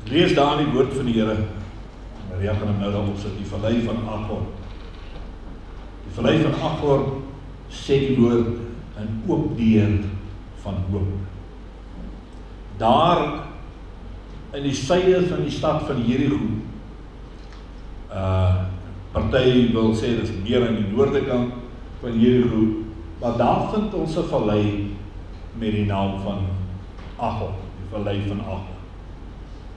Lees daar in die woord van die Here. Maria gaan hom nou daarop sit, die Vallei van Agor. Die Vallei van Agor sê die woord 'n oop deur van hoop. Daar in die suide van die stad van Jerigo, party wil sê dis meer aan die noorde kant van Jerigo, maar daar vind ons 'n vallei met die naam van Agor, die Vallei van Agor.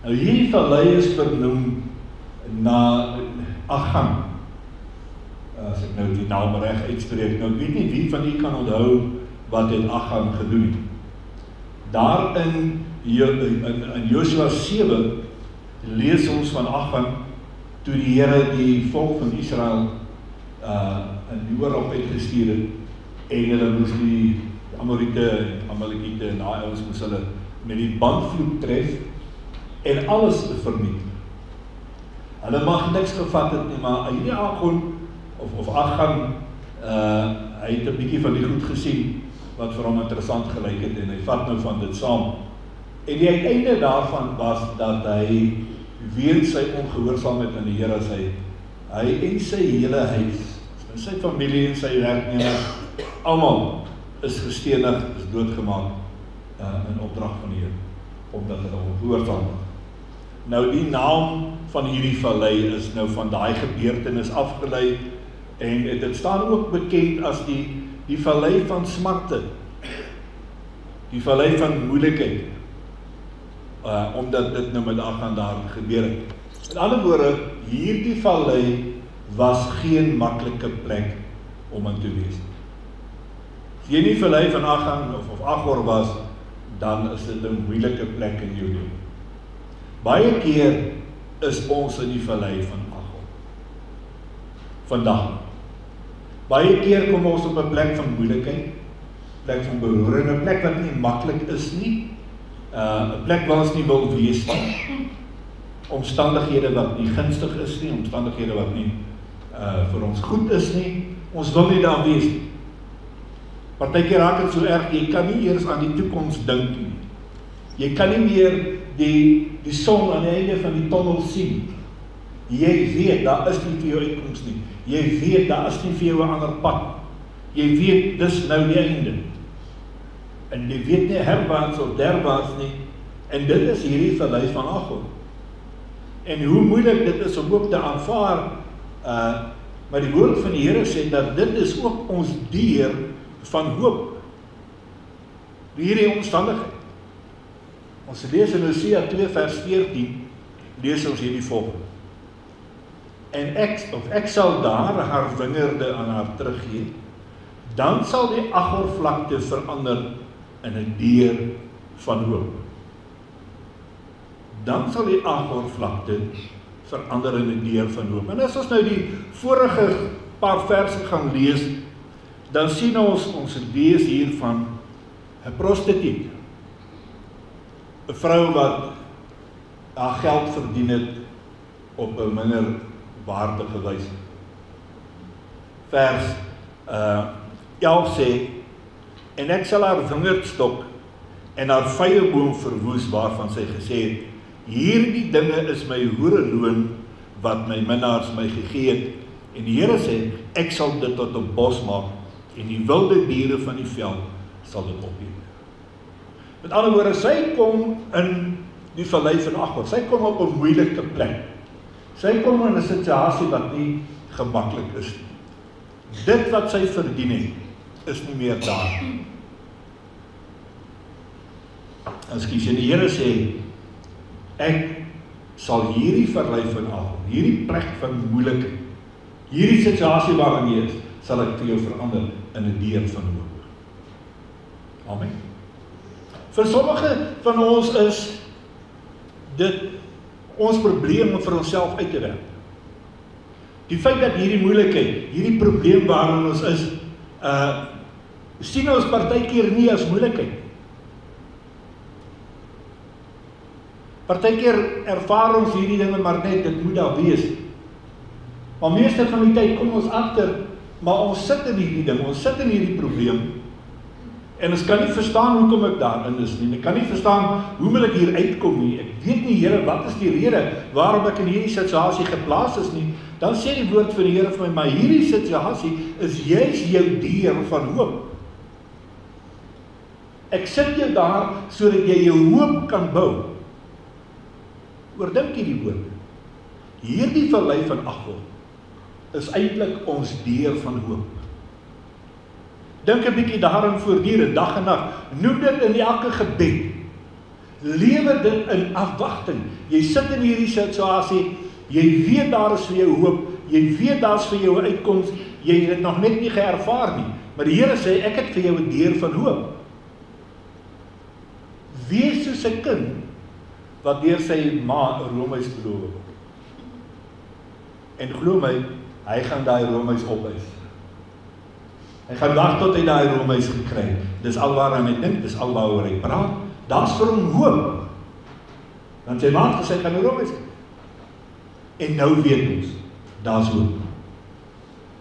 Nou hierdie vallei is vernoem na Agam. As ek nou die naam reg uitspreek, nou ek weet nie wie van u kan onthou wat het Agam gedoen nie. Daar in Josua 7 lees ons van Agam toe die Here die volk van Israel in die oorlog uitgestuur het en hulle moes die Amalekiete en daai ouens moes hulle met die bandvloed tref en alles vernietig. Hulle mag niks gevat het nie, maar hierdie Agam of Agam, hy het 'n bietjie van die goed gesien wat vir hom interessant gelyk het en hy vat nou van dit saam. En die uiteinde daarvan was dat hy weens sy ongehoorsaamheid aan die Here hy en sy hele huis, en sy familie en sy werknemers, almal is gestenig, is doodgemaak in opdrag van die Here, omdat hulle ongehoorsaam was. Nou die naam van hierdie vallei is nou van daai gebeurtenis afgelei en dit staan ook bekend as die vallei van smarte, die vallei van moeilikheid, omdat dit nou met Agam daar gebeur het. In ander woorde, hierdie vallei was geen maklike plek om in te wees. As jy nie vallei van Agam of Agor was, dan is dit 'n moeilike plek in jou lewe. Baie keer is ons in die vallei van Agor. Vandag. Baie keer kom ons op 'n plek van moeilikheid, plek van beroering, 'n plek wat nie maklik is nie, 'n plek waar ons nie wil wees nie, omstandighede wat nie gunstig is nie, omstandighede wat nie vir ons goed is nie, ons wil nie daar wees nie. Partykeer raak dit so erg, jy kan nie eers aan die toekoms dink nie. Jy kan nie meer die son aan die einde van die tonnel sien. Jy weet, daar is nie vir jou uitkoms nie. Jy weet, daar is nie vir jou 'n ander pad. Jy weet, dis nou die einde. En jy weet nie herwaarts of derwaarts nie. En dit is hierdie vallei van Agor. En hoe moeilik dit is om ook te aanvaar, maar die woord van die Here sê dat dit is ook ons deur van hoop. Hierdie omstandigheid. Ons lees in Hosea 2 vers 14, lees ons hierdie volgende. En ek sal daar haar wingerde aan haar teruggee, dan sal die Agorvlakte verander in 'n deur van hoop. Dan sal die Agorvlakte verander in 'n deur van hoop. En as ons nou die vorige paar verse gaan lees, dan sien ons lees hier van 'n prostituut. 'n vrou wat haar geld verdien het op 'n minder waardige wyse. Vers 11 sê, en ek sal haar wingerdstok en haar vyeboom verwoes waarvan sy gesê het, hierdie dinge is my hoereloon wat my minnaars my gegee het. En die Here sê, ek sal dit tot 'n bos maak en die wilde diere van die veld sal dit opeet. Met ander woorde, sy kom in die vallei van Agor. Sy kom op 'n moeilike plek. Sy kom in 'n situasie wat nie gemaklik is nie. Dit wat sy verdien het, is nie meer daar. Ekskuus, en die Here sê, ek sal hierdie vallei van Agor, hierdie plek van moeilikheid, hierdie situasie waarin jy is, sal ek vir jou verander in 'n deur van hoop. Amen. Vir sommige van ons is dit ons probleem om vir onsself uit te werk. Die feit dat hierdie moeilikheid, hierdie probleem waarin ons is, sien ons partykeer nie as moeilikheid. Partykeer ervaar ons hierdie dinge maar net, dit moet daar wees. Maar meeste van die tyd kom ons agter, maar ons sit in hierdie ding, ons sit in hierdie probleem, En ons kan nie verstaan hoekom ek daarin is nie. Ek kan nie verstaan hoe moet ek hier uitkom nie. Ek weet nie, Here, wat is die rede waarom ek in hierdie situasie geplaas is nie. Dan sê die woord van die Here vir my, maar hierdie situasie is juis jou deur van hoop. Ek sit jou daar sodat jy jou hoop kan bou. Oordink hierdie woord. Hierdie Vallei van Agor is eintlik ons deur van hoop. Dink 'n bietjie daarin voortdurend, dag en nag. Noem dit in elke gebed. Lewe dit in afwagting. Jy sit in hierdie situasie, jy weet daar is vir jou hoop, jy weet daar is vir jou 'n uitkoms, jy het dit nog net nie geervaar nie. Maar die Here sê, ek het vir jou 'n deur van hoop. Wees soos 'n kind wat deur sy ma 'n roomys beloof word. En glo my, hy gaan daai roomys opeis. Hy gaan wag tot hy daai roomys gekry. Dis alwaar hy dink, dis alwaaroor hy praat. Daar's vir hom hoop. Want sy ma het gesê, gaan 'n roomys kry. En nou weet ons, daar's hoop.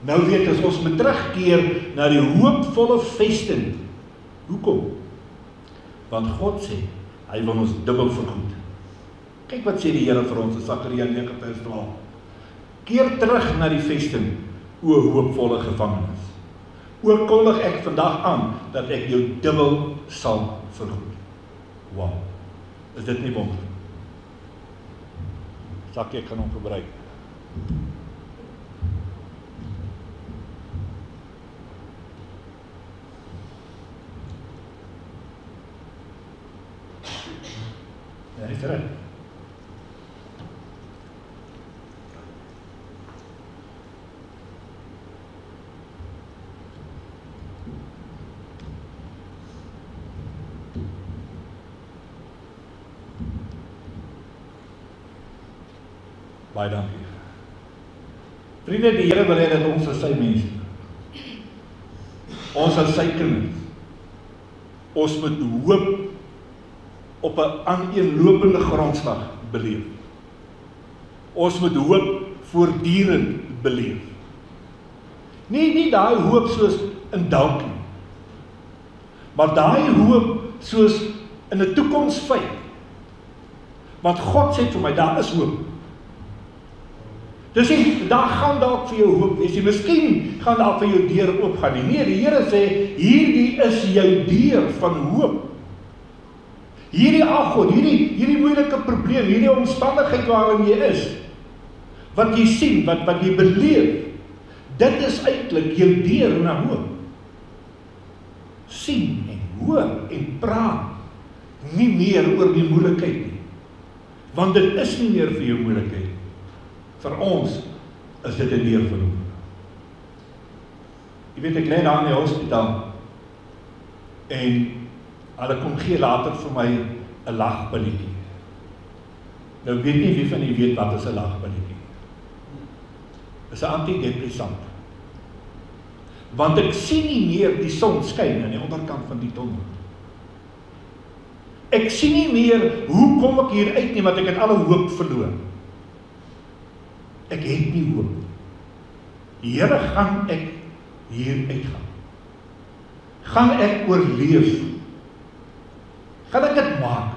Nou weet ons moet terugkeer na die hoopvolle vesting. Hoekom? Want God sê, hy wil ons dubbel vergoed. Kyk wat sê die Here vir ons in Sakaria 9:12. Keer terug na die vesting, o hoopvolle gevangenes. Ook kondig ek vandag aan, dat ek jou dubbel sal vergoed. Wow, is dit nie wonderlik? Sakkie, ek gaan hom gebruik. Ja, is reg. Baie dankie. Vriende, die Here wil hê dat ons as sy mense, ons as sy kinders, ons moet hoop op 'n aaneenlopende grondslag beleef. Ons moet hoop voortdurend beleef. Nie daai hoop soos in dalk nie, maar daai hoop soos in 'n toekomsfeit. Want God sê vir my, daar is hoop. Dus daar gaan dalk vir jou hoop wees. Miskien gaan daar vir jou deur oopgaan nie. Nee, die Here sê, hierdie is jou deur van hoop. Hierdie Agor, hierdie moeilike probleem, hierdie omstandigheid waarin jy is, wat jy sien, wat jy beleef, dit is eintlik jou deur na hoop. Sien en hoor en praat nie meer oor die moeilikheid nie. Want dit is nie meer vir jou moeilikheid. Vir ons is dit 'n deur van hoop. Jy weet, ek lê daar in die hospitaal en hulle kom gee later vir my 'n lagpilletjie. Nou weet nie wie van julle weet wat is 'n lagpilletjie. Dis 'n antidepressant. Want ek sien nie meer die son skyn aan die onderkant van die tunnel. Ek sien nie meer hoe kom ek hier uit nie, want ek het alle hoop verloor. Ek het nie hoop. Here, gaan ek hier uitgaan? Gaan ek oorleef? Gaan ek dit maak?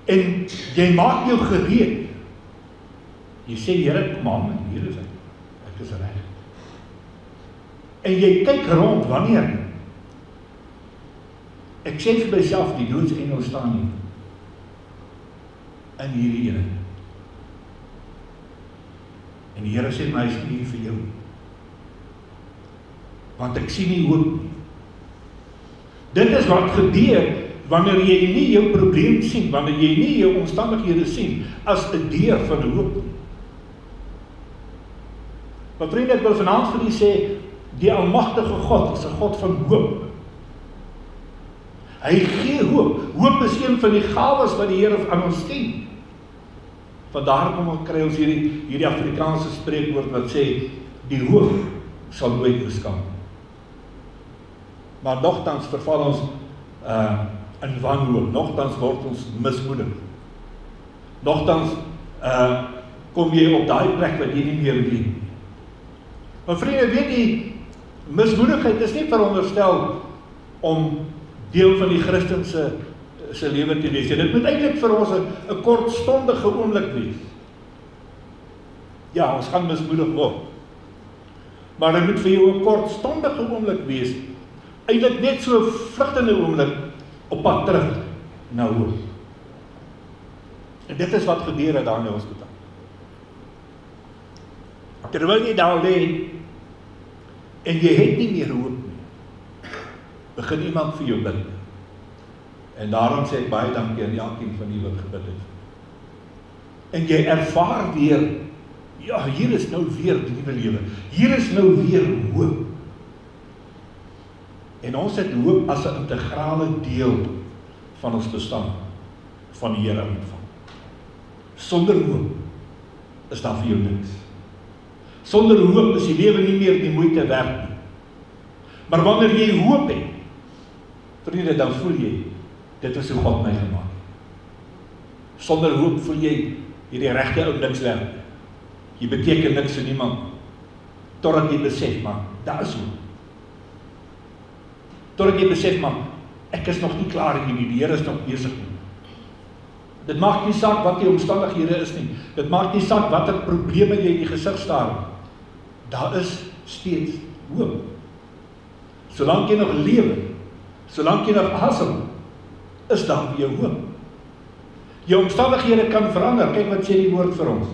En jy maak jou gereed. Jy sê, Here, kom aan, hier is ek is reg. En jy kyk rond, wanneer? Ek sê vir myself, die doodsengel staan nie in hierdie ene. En die Here sê, maar hy is nie hier vir jou. Want ek sien nie hoop nie. Dit is wat gebeur wanneer jy nie jou probleem sien, wanneer jy nie jou omstandighede sien, as 'n deur van hoop nie. Maar vriende, ek wil vanaand vir u sê, die almagtige God is 'n God van hoop. Hy gee hoop. Hoop is een van die gawes wat die Here aan ons gee. Vandaar kry ons hierdie Afrikaanse spreekwoord wat sê, die hoop sal nooit beskam. Maar nogtans verval ons in wanhoop, nogtans word ons mismoedig. Nogtans kom jy op daai plek wat jy nie meer weet. Maar vriende, weet jy, mismoedigheid is nie veronderstel om deel van die Christen se lewe te wees. Dit moet eintlik vir ons 'n kortstondige oomblik wees. Ja, ons gaan mismoedig word. Maar dit moet vir jou 'n kortstondige oomblik wees. Eintlik net so 'n vlugtende oomblik op pad terug na hoop. En dit is wat gebeur het daar in die hospitaal. Terwyl jy daar lê en jy het nie meer hoop nie, begin iemand vir jou bid. En daarom sê ek baie dankie aan elkeen van julle wat gebid het. En jy ervaar weer, ja, hier is nou weer nuwe lewe. Hier is nou weer hoop. En ons het hoop as 'n integrale deel van ons bestaan, van die Here ontvang. Sonder hoop is daar vir jou niks. Sonder hoop is die lewe nie meer die moeite werd nie. Maar wanneer jy hoop het, vriende, dan voel jy, dit is hoe God my gemaak het. Sonder hoop voel jy, hierdie regte ou niks werd. Jy beteken niks vir niemand, totdat jy besef, maar daar is hoop. Totdat jy besef, maar ek is nog nie klaar hier nie, die Here is nog besig nie. Dit maak nie saak wat die omstandighede is nie. Dit maak nie saak watter probleme jy in die gesig staar. Daar is steeds hoop. Solank jy nog lewe, solank jy nog asem, is daar vir jou hoop. Jou omstandighede kan verander. Kyk wat sê die woord vir ons.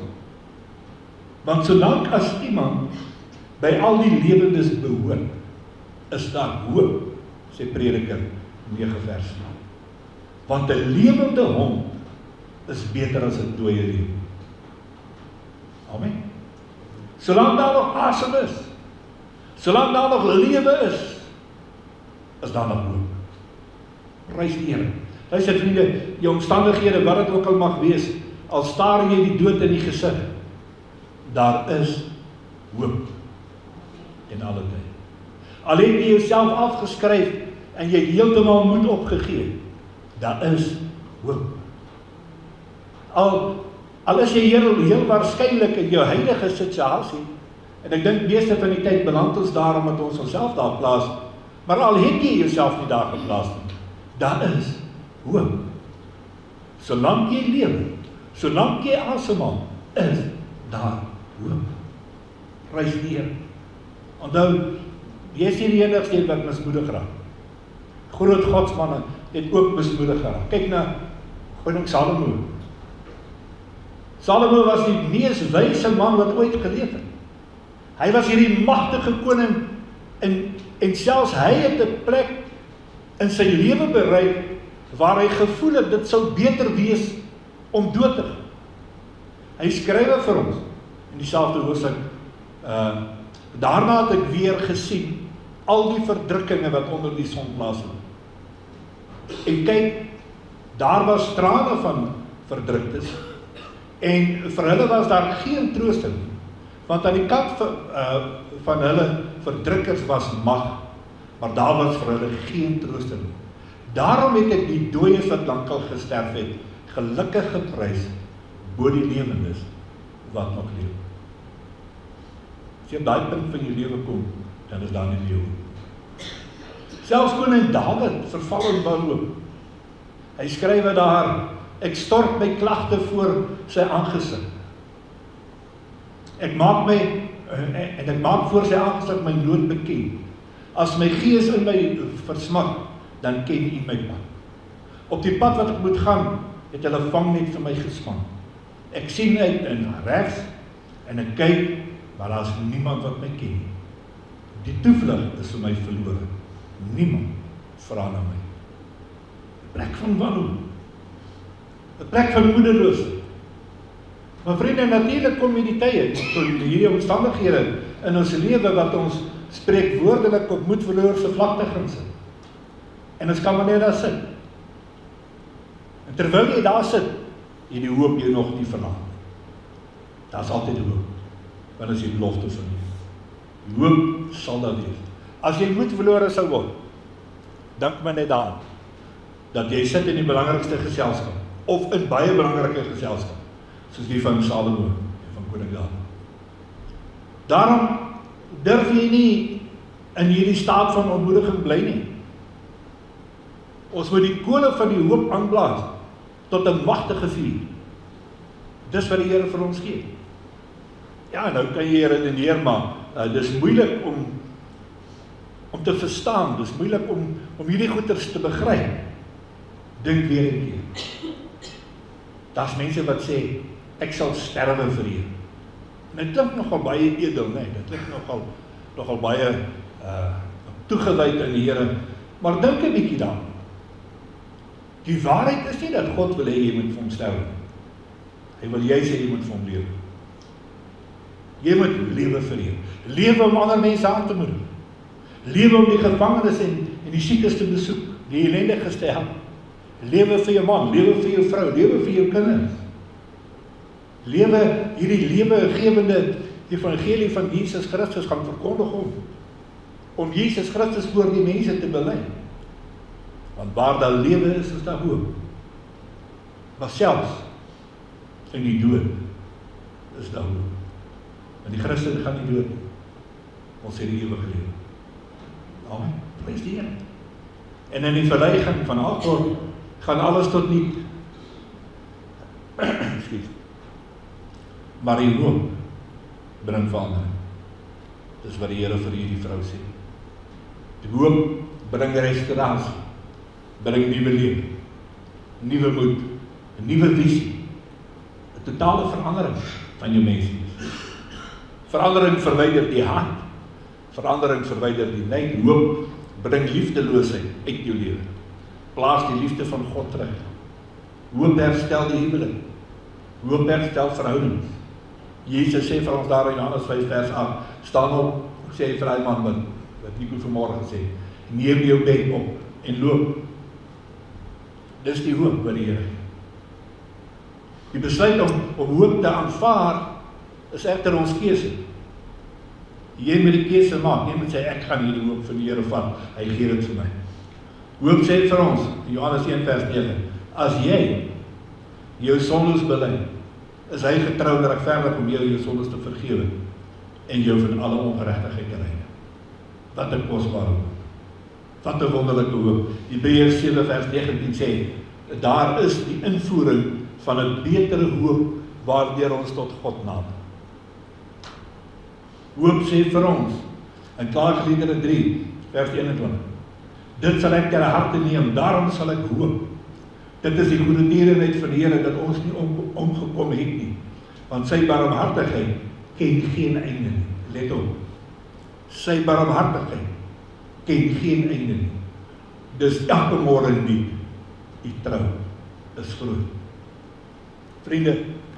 Want solank as iemand by al die lewendes behoort, is daar hoop, sê Prediker 9 vers. Want 'n lewende hond is beter as 'n dooie leeu. Amen. Solank daar nog asem is, solank daar nog lewe is daar nog hoop. Prys die Here. Luister vriende, jou omstandighede, wat dit ook al mag wees, al staar jy die dood in die gesig, daar is hoop in alle tyd. Al het jy jouself afgeskryf en jy het heeltemal moed opgegee, daar is hoop. Al is jy heel waarskynlik in jou huidige situasie, en ek dink meeste van die tyd beland ons daar omdat ons onsself daar plaas, maar al het jy jouself nie daar geplaas nie, daar is hoop. Solank jy lewe, solank jy asemhaal, is daar hoop. Prys die Here. Onthou, jy is nie die enigste wat mismoedig raak. Groot godsmanne het ook mismoedig geraak. Kyk na koning Salomo. Salomo was die mees wyse man wat ooit geleef het. Hy was hierdie magtige koning en selfs hy het 'n plek in sy lewe bereik waar hy gevoel het dit sou beter wees om dood te gaan. Hy skryf vir ons in dieselfde hoofstuk, daarna het ek weer gesien al die verdrukkinge wat onder die son plaasvind. En kyk, daar was trane van verdruktes en vir hulle was daar geen troosting, want aan die kant van hulle verdrukkers was mag, maar daar was vir hulle geen troosting. Daarom het ek die dooies wat lankal gesterf het, gelukkig geprys bo die lewendes wat nog leef. As jy op daai punt van jou lewe kom, dan is daar nie meer hoop. Selfs koning Dawid verval in wanhoop. Hy skryf daar, ek stort my klagte voor sy aangesig. Ek maak voor sy aangesig my nood bekend. As my gees in my versmag, dan ken U my pad. Op die pad wat ek moet gaan, het hulle vangnet vir my gespan. Ek sien uit in regs en ek kyk, maar daar is niemand wat my ken. Die toevlug is vir my verlore. Niemand vra na my. 'n Plek van wanhoop. 'n Plek van moedeloosheid. Maar vriende, natuurlik kom hierdie tye, hierdie omstandighede in ons lewe wat ons spreekwoordelik op moedverloorse vlakte gaan sit. En ons kan maar net daar sit. En terwyl jy daar sit, jy die hoop jy nog nie verlaat. Daar is altyd hoop, want as jy belofte van die hoop sal daar wees. As jy moed verlore sou word, dink my net daaraan, dat jy sit in die belangrikste geselskap, of in baie belangrike geselskap, soos die van Salomo en van koning Dawid. Daarom durf jy nie in hierdie staat van ontmoediging bly nie. Ons moet die kole van die hoop aanblaas tot 'n magtige vuur. Dis wat die Here vir ons gee. Ja, nou kan jy redeneer, maar dis moeilik om te verstaan, dis moeilik om hierdie goeters te begryp. Dink weer 'n keer. Daar's mense wat sê, ek sal sterwe vir U. En dit klink nogal baie edel, nee, dit klink nogal baie toegewyd aan die Here, maar dink 'n bietjie daaraan. Die waarheid is nie dat God wil hê jy moet vir hom sterwe. Hy wil jy sê jy moet vir hom lewe. Jy moet lewe vir hom. Lewe om ander mense aan te moedig. Lewe om die gevangenes en die siekes te besoek, die ellendiges te help. Lewe vir jou man, lewe vir jou vrou, lewe vir jou kinders. Lewe, hierdie lewegewende evangelie van Jesus Christus gaan verkondig om Jesus Christus voor die mense te bely. Want waar daar lewe is daar hoop. Maar selfs in die dood is daar hoop. Want die Christen gaan nie dood nie. Ons het die ewige lewe. Amen. Prys die Here. En in die Vallei van Agor gaan alles tot niet. Maar die hoop bring verandering. Dis wat die Here vir hierdie vrou sê. Die hoop bring restaurasie, bring nuwe lewe, nuwe moed, 'n nuwe visie, 'n totale verandering van jou menswees. Verandering verwyder die haat, verandering verwyder die nyd, hoop bring liefdeloosheid uit jou lewe. Plaas die liefde van God terug. Hoop herstel die huwelik. Hoop herstel verhoudings. Jesus sê vir ons daar in Johannes 5 vers 8, staan op, sê vir hy man wat Nico vanmorgen sê, neem jou bed op en loop. Dis die hoop wat die Here gee. Die besluit om hoop te aanvaar is egter ons keuse. Jy moet die keuse maak. Jy moet sê ek gaan hierdie hoop van die Here vat. Hy gee dit vir my. Hoop sê vir ons in Johannes 1 vers 9, as jy jou sondes bely, is hy getrou en regverdig om jou sondes te vergewe en jou van alle ongeregtigheid te reinig. Wat 'n kosbare hoop. Wat 'n wonderlike hoop. Hebreërs 7 vers 19 sê, daar is die invoering van 'n betere hoop waardeur ons tot God nader. Hoop sê vir ons in Klaagliedere 3 vers 21, dit sal ek ter harte neem, daarom sal ek hoop. Dit is die goeie tierenheid van die Here dat ons nie omgekom het nie, want sy barmhartigheid ken geen einde nie. Let op, sy barmhartigheid ken geen einde nie. Dis elke môre nie, die trou is groot. Vriende,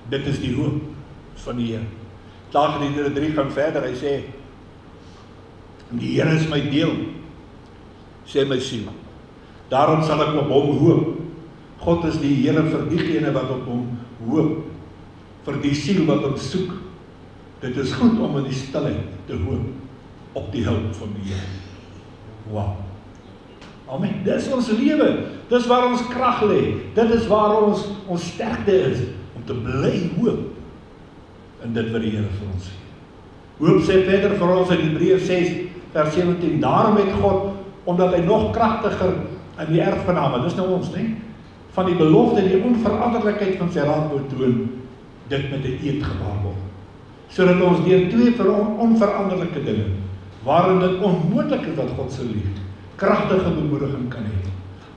dit is die hoop van die Here. Klaagliedere 3 gaan verder, hy sê, die Here is my deel, sê my siel. Daarom sal ek op hom hoop. God is die Here vir diegene wat op hom hoop, vir die siel wat hom soek. Dit is goed om in die stilheid te hoop op die hulp van die Here. Wow. Amen. Dis ons lewe. Dis waar ons krag lê. Dit is waar ons sterkte is om te bly hoop in dit wat die Here vir ons gee. Hoop sê verder vir ons in Hebreërs 6 vers 17, daarom het God, omdat hy nog kragtiger in die erfgename, dis nou ons, nee, van die belofte, die onveranderlikheid van sy raad wou toon, dit met 'n eed gebaar word. Sodat ons deur twee onveranderlike dinge, waarin dit onmoontlik is dat God se liefde kragtige bemoediging kan hê.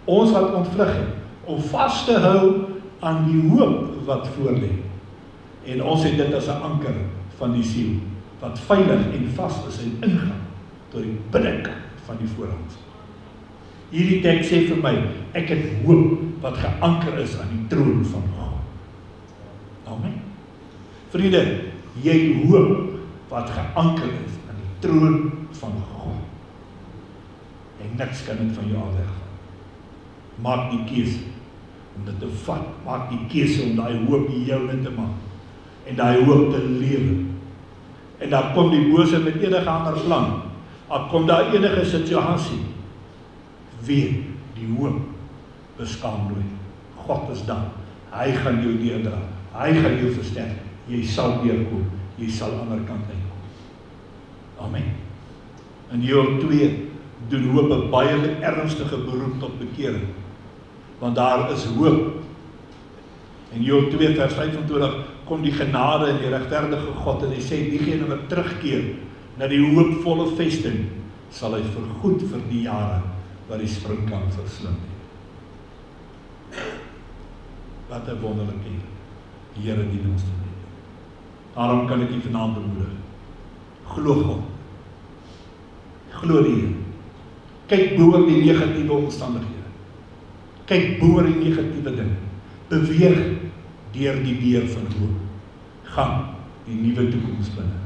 Ons wat ontvlug het om vas te hou aan die hoop wat voorlê. En ons het dit as 'n anker van die siel, wat veilig en vas is en ingaan tot die binnekant van die voorhang. Hierdie teks sê vir my, ek het hoop wat geanker is aan die troon van God. Amen. Vriende, jy hoop wat geanker is aan die troon van God. En niks kan dit van jou afweggaan. Maak die keuse om dit te vat. Maak die keuse om daai hoop joune te maak. En daai hoop te lewe. En dan kom die bose met enige ander plan. Dan kom daar enige situasie. Weet, die hoop beskaam nooit. God is daar. Hy gaan jou deurdra. Hy gaan jou versterk. Jy sal deurkom. Jy sal aan die ander kant uitkom. Amen. In Joel 2 doen hoop 'n baie ernstige beroep tot bekering. want daar is hoop. En Job 2 vers 25 kom die genade en die regverdige God en hy sê, diegene wat terugkeer na die hoopvolle vesting, sal hy vergoed vir die jare wat die springkans verslind het. Wat 'n wonderlike Here dien ons te doen. Daarom kan ek u vanaand bemoedig. Glo God. Glo die Here. Kyk bo die negatiewe omstandighede. Kyk bo die negatiewe dinge. Beweeg deur die deur van hoop. Gaan die nuwe toekoms binne.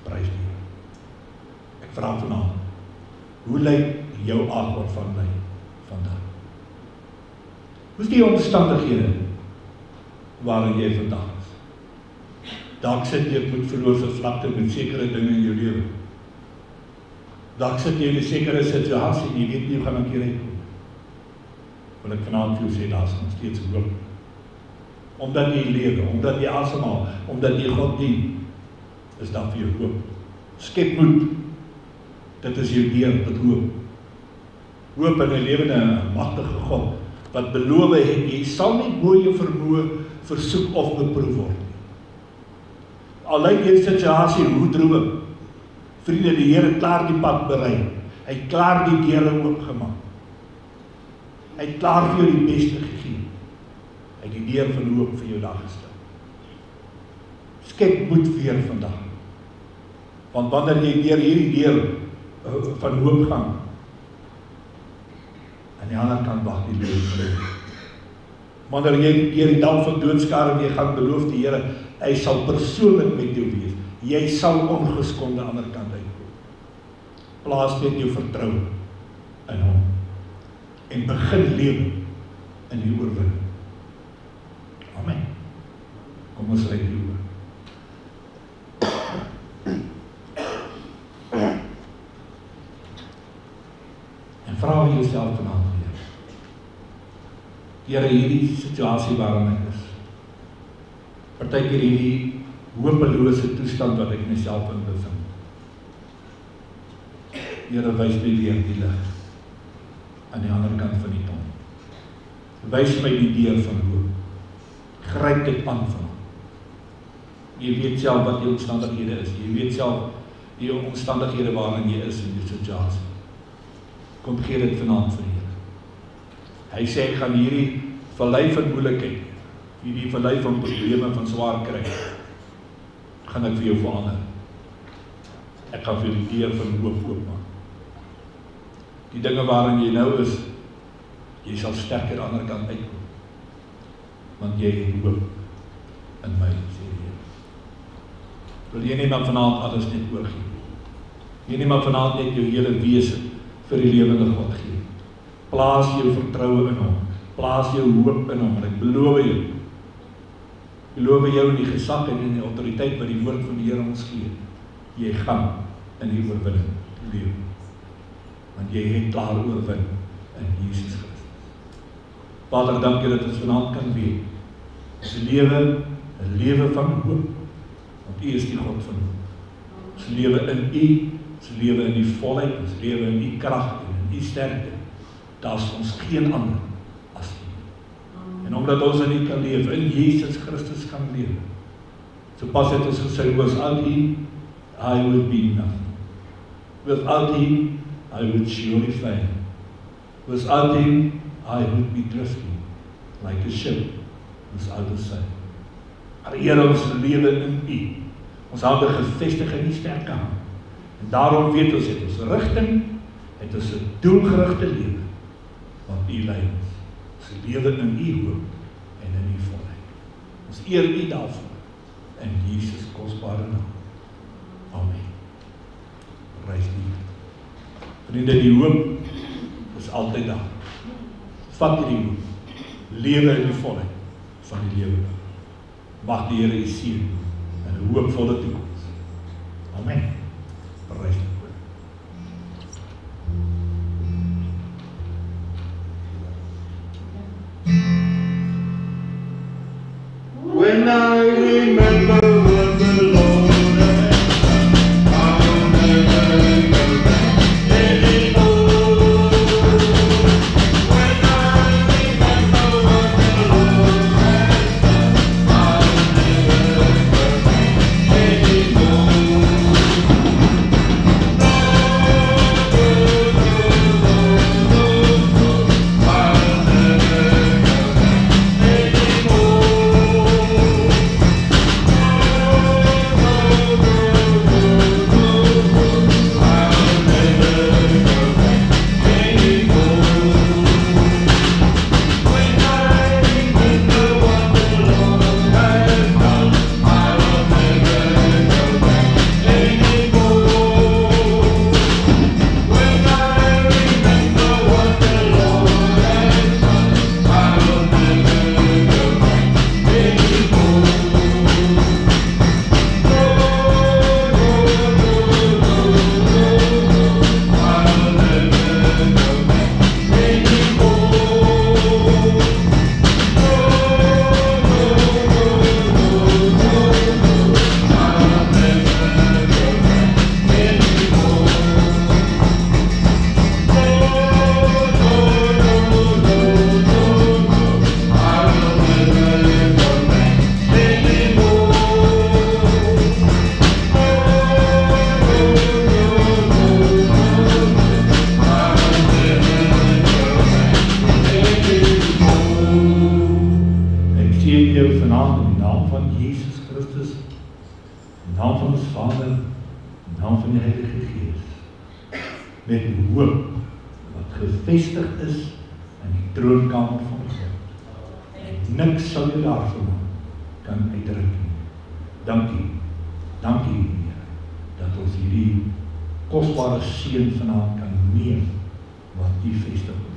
Prys die Here. Ek vra vanaand, hoe lyk jou Agor van my vandag? Hoe is die omstandighede waarin jy vandag is? Dalk sit jy met verlore vlakte met sekere dinge in jou lewe. Dalk sit jy in 'n sekere situasie en jy weet nie hoe gaan ek hieruit kom. Wil ek vanaand vir jou sê, daar is nog steeds hoop. Omdat jy lewe, omdat jy asemhaal, omdat jy God dien, is daar vir jou hoop. Skep moed. Dit is jou deur tot hoop. Hoop in 'n lewende, magtige God, wat beloof het, jy sal nie bo jou vermoë versoek of beproef word nie. Al lyk jou situasie hoe droewig, vriende, die Here het klaar die pad berei. Hy het klaar die deure oopgemaak. Hy het klaar vir jou die beste gegee. Hy het die deur van hoop vir jou daar gestel. Skep moed weer vandag. Want wanneer jy deur hierdie deur van hoop gaan, aan die ander kant wag die lewe vir jou. Wanneer jy deur die dal van doodskare en jy gaan, beloof die Here, hy sal persoonlik met jou wees. Jy sal ongeskonde aan die ander kant uitkom. Plaas net jou vertroue in hom en begin lewe in die oorwinning. Amen. Kom ons sluit die oë. En vra vir jouself vanaand weer. Here, hierdie situasie waarin ek is. Partykeer hierdie hopelose toestand wat ek myself in bevind. Here, wys my weer die lig aan die ander kant van die tunnel. Wys my die deur van hoop. Gryp dit aan van. Jy weet self wat die omstandighede is. Jy weet self die omstandighede waarin jy is in die situasie. Kom gee dit vanaand vir die Here. Hy sê ek gaan hierdie vallei van moeilikheid, hierdie vallei van probleme, van swaar kry, gaan ek vir jou verander. Ek gaan vir die deur van hoop oopmaak. Die dinge waarin jy nou is, jy sal sterker aan die ander kant uitkom. Want jy het hoop in my, sê die Here. Wil jy nie maar vanaand alles net oorgee? Jy nie maar vanaand net jou hele wese vir die lewende God gee. Plaas jou vertroue in hom. Plaas jou hoop in hom. En ek beloof jou in die gesag en in die autoriteit wat die woord van die Here ons gee. Jy gaan in die oorwinning lewe. Want jy het klaar oorwin in Jesus Christus. Vader, dankie dat ons vanaand kan weet. Ons lewe 'n lewe van hoop. Want U is die God van hoop. Ons lewe in U, ons lewe in die volheid, ons lewe in U krag en in U sterkte. Daar is ons geen ander as U. En omdat ons in U kan lewe, in Jesus Christus kan lewe. So pas het ons gesê, without Him, I would be nothing. Without Him, I would surely fail. Without Him, I would be drifting like a ship without a sail. Maar Here, ons lewe in U. Ons hande gevestig in U sterke hand. En daarom weet ons het ons rigting, het ons 'n doelgerigte lewe. Want U lei ons. Ons lewe in U hoop en in U volheid. Ons eer U daarvoor in Jesus kosbare naam. Amen. Prys die Here. Vriende, die hoop is altyd daar. Vat die hoop. Lewe in die volheid van die lewe. Mag die Here U seën in 'n hoopvolle toekoms. Amen. Prys die Here. When I remember what the Lord has done, I'll never go back anymore. When naam van ons Vader, in die naam van die Heilige Gees, met hoop wat gevestig is in die troonkamer van God. Niks sal jou daarvan kan uitdruk nie. Dankie, Here, dat ons hierdie kosbare seën vanaand kan neem wat U vestig.